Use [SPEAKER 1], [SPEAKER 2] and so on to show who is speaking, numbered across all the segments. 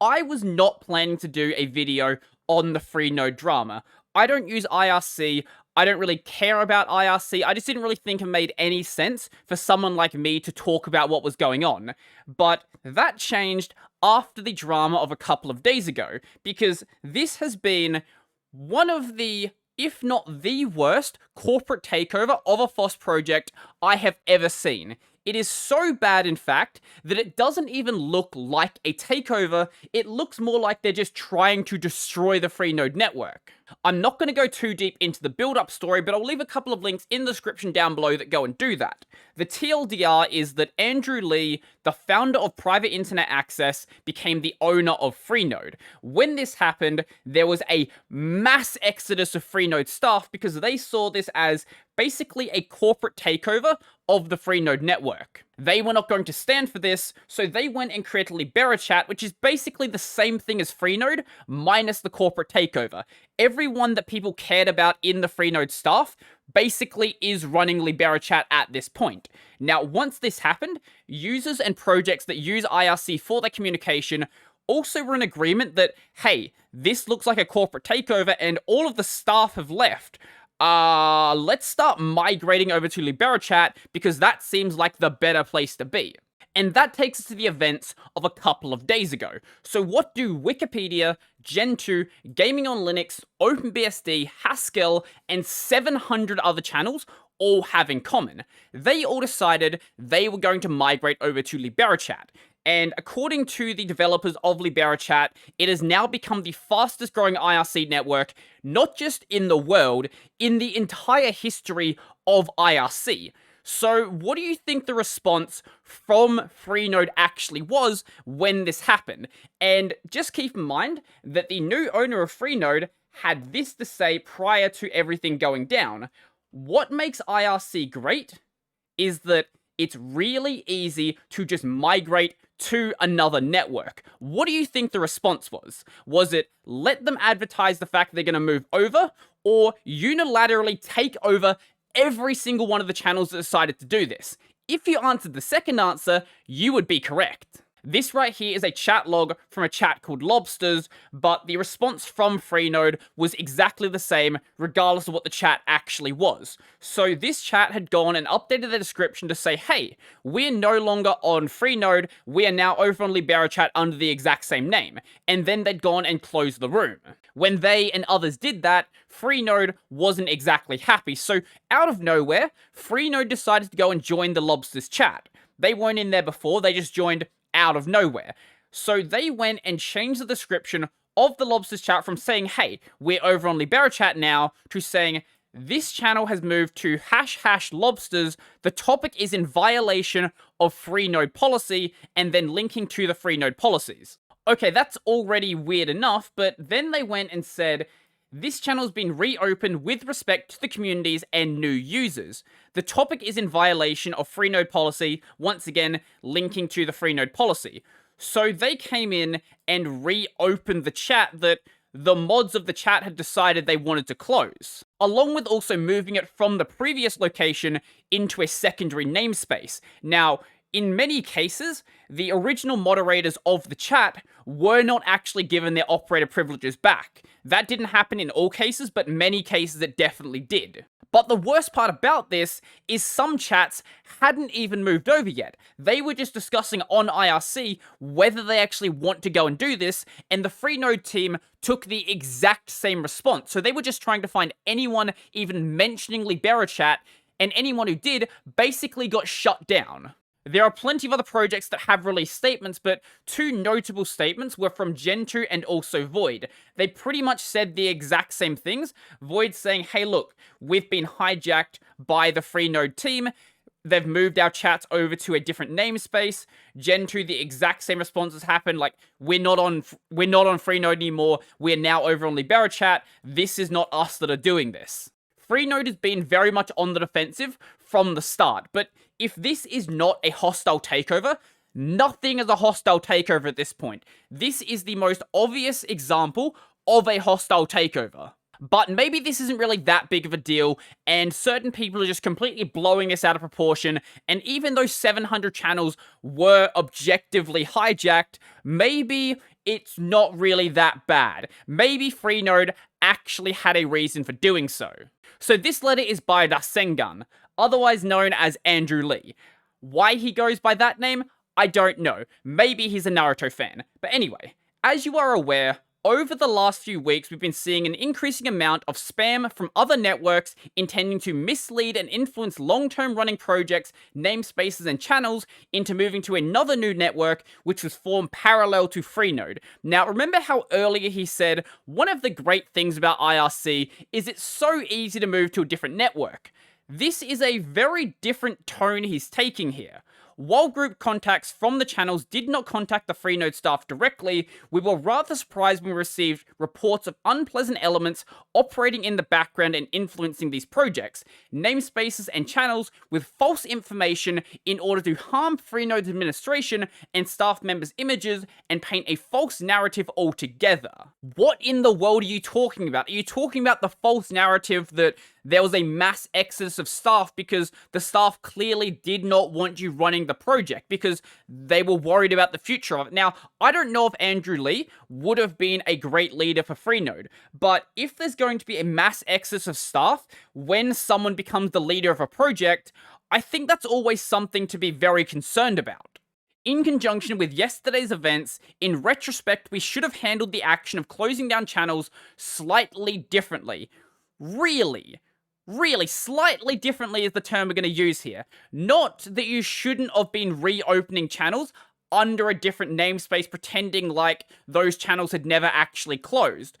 [SPEAKER 1] I was not planning to do a video on the Freenode drama. I don't use IRC. I don't really care about IRC. I just didn't really think it made any sense for someone like me to talk about what was going on. But that changed after the drama of a couple of days ago, because this has been one of the, if not the worst, corporate takeover of a FOSS project I have ever seen. It is so bad, in fact, that it doesn't even look like a takeover. It looks more like they're just trying to destroy the Freenode network. I'm not going to go too deep into the build-up story, but I'll leave a couple of links in the description down below that go and do that. The TLDR is that Andrew Lee, the founder of Private Internet Access, became the owner of Freenode. When this happened, there was a mass exodus of Freenode staff because they saw this as basically a corporate takeover of the Freenode network. They were not going to stand for this, so they went and created LiberaChat, which is basically the same thing as Freenode, minus the corporate takeover. Everyone that people cared about in the Freenode staff basically is running LiberaChat at this point. Now, once this happened, users and projects that use IRC for their communication also were in agreement that, hey, this looks like a corporate takeover and all of the staff have left. Let's start migrating over to LiberaChat because that seems like the better place to be. And that takes us to the events of a couple of days ago. So what do Wikipedia, Gentoo, Gaming on Linux, OpenBSD, Haskell, and 700 other channels all have in common? They all decided they were going to migrate over to LiberaChat. And according to the developers of LiberaChat, it has now become the fastest growing IRC network, not just in the world, in the entire history of IRC. So what do you think the response from Freenode actually was when this happened? And just keep in mind that the new owner of Freenode had this to say prior to everything going down. What makes IRC great is that it's really easy to just migrate to another network. What do you think the response was? Was it let them advertise the fact they're going to move over, or unilaterally take over every single one of the channels that decided to do this? If you answered the second answer, you would be correct. This right here is a chat log from a chat called Lobsters, but the response from Freenode was exactly the same, regardless of what the chat actually was. So this chat had gone and updated their description to say, hey, we're no longer on Freenode, we are now over on LiberaChat under the exact same name. And then they'd gone and closed the room. When they and others did that, Freenode wasn't exactly happy. So out of nowhere, Freenode decided to go and join the Lobsters chat. They weren't in there before, they just joined out of nowhere. So they went and changed the description of the Lobsters chat from saying, hey, we're over on LiberaChat now, to saying, this channel has moved to #lobsters, the topic is in violation of Freenode policy, and then linking to the Freenode policies. Okay, that's already weird enough, but then they went and said, this channel's been reopened with respect to the communities and new users. The topic is in violation of Freenode policy, once again, linking to the Freenode policy. So they came in and reopened the chat that the mods of the chat had decided they wanted to close, along with also moving it from the previous location into a secondary namespace. Now, in many cases, the original moderators of the chat were not actually given their operator privileges back. That didn't happen in all cases, but many cases it definitely did. But the worst part about this is some chats hadn't even moved over yet. They were just discussing on IRC whether they actually want to go and do this, and the Freenode team took the exact same response. So they were just trying to find anyone even mentioning LiberaChat, and anyone who did basically got shut down. There are plenty of other projects that have released statements, but two notable statements were from Gentoo and also Void. They pretty much said the exact same things. Void saying, hey look, we've been hijacked by the Freenode team. They've moved our chats over to a different namespace. Gentoo, the exact same responses happened, like, we're not on Freenode anymore, we're now over on LiberaChat, this is not us that are doing this. Freenode has been very much on the defensive from the start, but if this is not a hostile takeover, nothing is a hostile takeover at this point. This is the most obvious example of a hostile takeover. But maybe this isn't really that big of a deal, and certain people are just completely blowing this out of proportion, and even though 700 channels were objectively hijacked, maybe it's not really that bad. Maybe Freenode actually had a reason for doing so. So this letter is by Rasengan, otherwise known as Andrew Lee. Why he goes by that name, I don't know. Maybe he's a Naruto fan. But anyway, as you are aware, over the last few weeks, we've been seeing an increasing amount of spam from other networks intending to mislead and influence long-term running projects, namespaces, and channels into moving to another new network which was formed parallel to Freenode. Now, remember how earlier he said one of the great things about IRC is it's so easy to move to a different network. This is a very different tone he's taking here. While group contacts from the channels did not contact the Freenode staff directly, we were rather surprised when we received reports of unpleasant elements operating in the background and influencing these projects, namespaces, and channels with false information in order to harm Freenode's administration and staff members' images and paint a false narrative altogether. What in the world are you talking about? Are you talking about the false narrative that there was a mass exodus of staff because the staff clearly did not want you running the project because they were worried about the future of it? Now, I don't know if Andrew Lee would have been a great leader for Freenode, but if there's going to be a mass exodus of staff when someone becomes the leader of a project, I think that's always something to be very concerned about. In conjunction with yesterday's events, in retrospect, we should have handled the action of closing down channels slightly differently. Really, slightly differently is the term we're going to use here. Not that you shouldn't have been reopening channels under a different namespace pretending like those channels had never actually closed.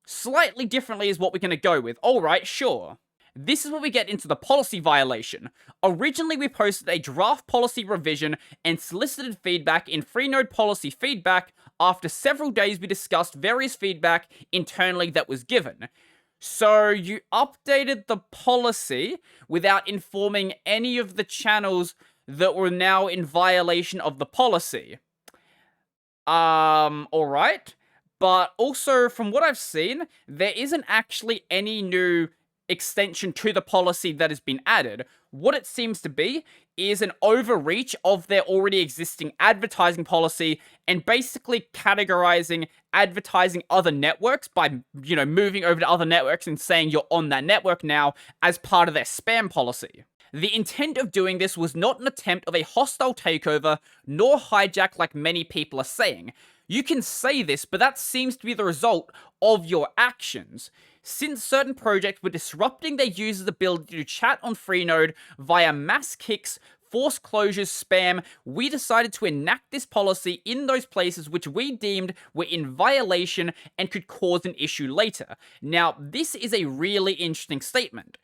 [SPEAKER 1] Slightly differently is what we're going to go with. Alright, sure. This is where we get into the policy violation. Originally, we posted a draft policy revision and solicited feedback in Freenode policy feedback. After several days, we discussed various feedback internally that was given. So you updated the policy without informing any of the channels that were now in violation of the policy. Alright. But also, from what I've seen, there isn't actually any new extension to the policy that has been added. What it seems to be is an overreach of their already existing advertising policy and basically categorizing advertising other networks by, moving over to other networks and saying you're on that network now as part of their spam policy. The intent of doing this was not an attempt of a hostile takeover, nor hijack like many people are saying. You can say this, but that seems to be the result of your actions. Since certain projects were disrupting their users' ability to chat on Freenode via mass kicks, forced closures, spam, we decided to enact this policy in those places which we deemed were in violation and could cause an issue later. Now, this is a really interesting statement.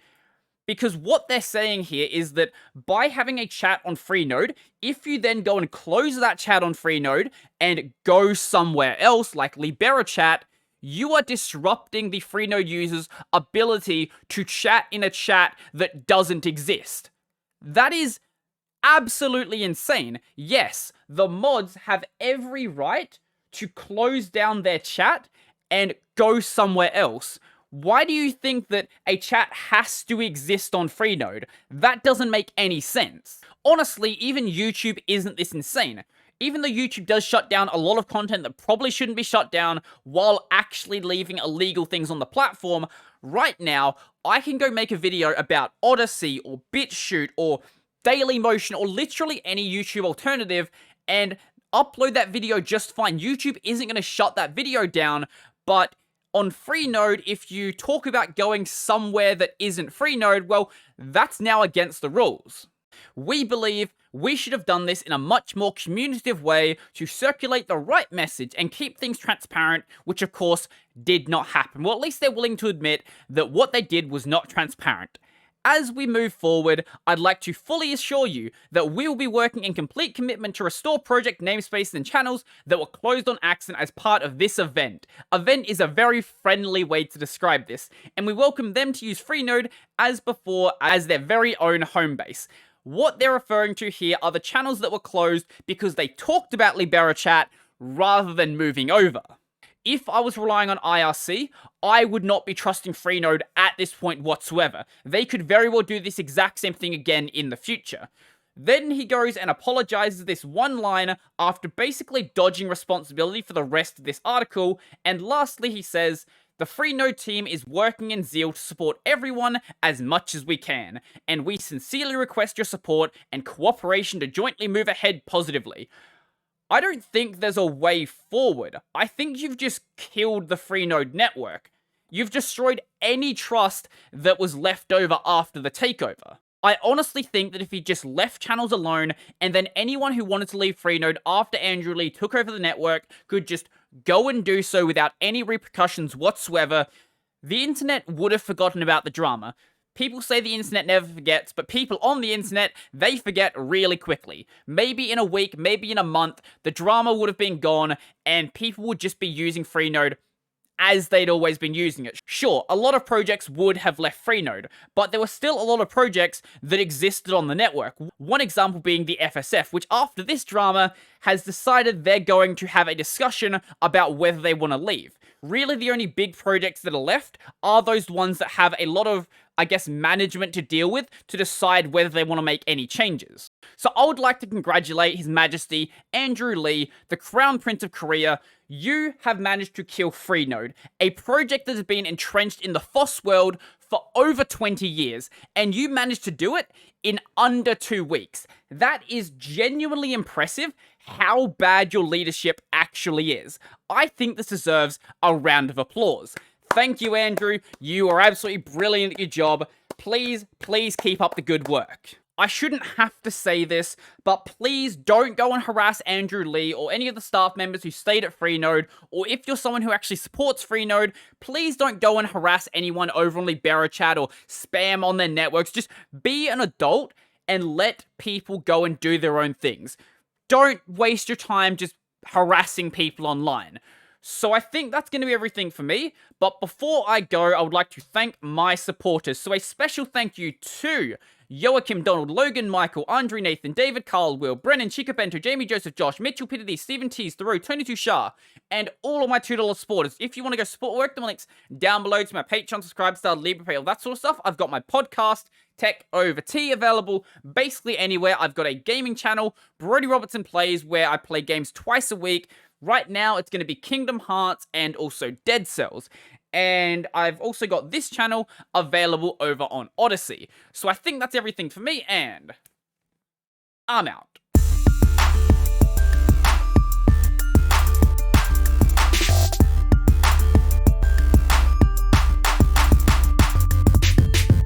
[SPEAKER 1] Because what they're saying here is that by having a chat on Freenode, if you then go and close that chat on Freenode and go somewhere else, like LiberaChat, you are disrupting the Freenode user's ability to chat in a chat that doesn't exist. That is absolutely insane. Yes, the mods have every right to close down their chat and go somewhere else. Why do you think that a chat has to exist on Freenode? That doesn't make any sense. Honestly, even YouTube isn't this insane. Even though YouTube does shut down a lot of content that probably shouldn't be shut down while actually leaving illegal things on the platform, right now, I can go make a video about Odyssey or BitChute or Dailymotion or literally any YouTube alternative and upload that video just fine. YouTube isn't going to shut that video down, but on Freenode, if you talk about going somewhere that isn't Freenode, well, that's now against the rules. We believe we should have done this in a much more communicative way to circulate the right message and keep things transparent, which of course did not happen. Well, at least they're willing to admit that what they did was not transparent. As we move forward, I'd like to fully assure you that we will be working in complete commitment to restore project namespaces and channels that were closed on accident as part of this event. Event is a very friendly way to describe this, and we welcome them to use Freenode as before as their very own home base. What they're referring to here are the channels that were closed because they talked about LiberaChat rather than moving over. If I was relying on IRC, I would not be trusting Freenode at this point whatsoever. They could very well do this exact same thing again in the future. Then he goes and apologizes this one line after basically dodging responsibility for the rest of this article, and lastly he says, "The Freenode team is working in zeal to support everyone as much as we can, and we sincerely request your support and cooperation to jointly move ahead positively." I don't think there's a way forward. I think you've just killed the Freenode network. You've destroyed any trust that was left over after the takeover. I honestly think that if he just left channels alone, and then anyone who wanted to leave Freenode after Andrew Lee took over the network could just go and do so without any repercussions whatsoever, the internet would have forgotten about the drama. People say the internet never forgets, but people on the internet, they forget really quickly. Maybe in a week, maybe in a month, the drama would have been gone, and people would just be using Freenode as they'd always been using it. Sure, a lot of projects would have left Freenode, but there were still a lot of projects that existed on the network. One example being the FSF, which after this drama has decided they're going to have a discussion about whether they want to leave. Really, the only big projects that are left are those ones that have a lot of, I guess, management to deal with to decide whether they want to make any changes. So I would like to congratulate His Majesty Andrew Lee, the Crown Prince of Korea. You have managed to kill Freenode, a project that has been entrenched in the FOSS world for over 20 years, and you managed to do it in under 2 weeks. That is genuinely impressive how bad your leadership actually is. I think this deserves a round of applause. Thank you, Andrew. You are absolutely brilliant at your job. Please, please keep up the good work. I shouldn't have to say this, but please don't go and harass Andrew Lee or any of the staff members who stayed at Freenode, or if you're someone who actually supports Freenode, please don't go and harass anyone over on LiberaChat or spam on their networks. Just be an adult and let people go and do their own things. Don't waste your time just harassing people online. So I think that's going to be everything for me, but before I go, I would like to thank my supporters. So a special thank you to Joachim, Donald, Logan, Michael, Andre, Nathan, David, Carl, Will, Brennan, Chica Bento, Jamie, Joseph, Josh, Mitchell, Peter D, Stephen Tees, Thoreau, Tony Tushar, and all of my $2 supporters. If you want to go support work, the links down below to my Patreon, subscribe, start, Libera Pay, all that sort of stuff. I've got my podcast, Tech Over Tea, available basically anywhere. I've got a gaming channel, Brodie Robertson Plays, where I play games twice a week. Right now, it's going to be Kingdom Hearts and also Dead Cells. And I've also got this channel available over on Odyssey. So I think that's everything for me, and I'm out.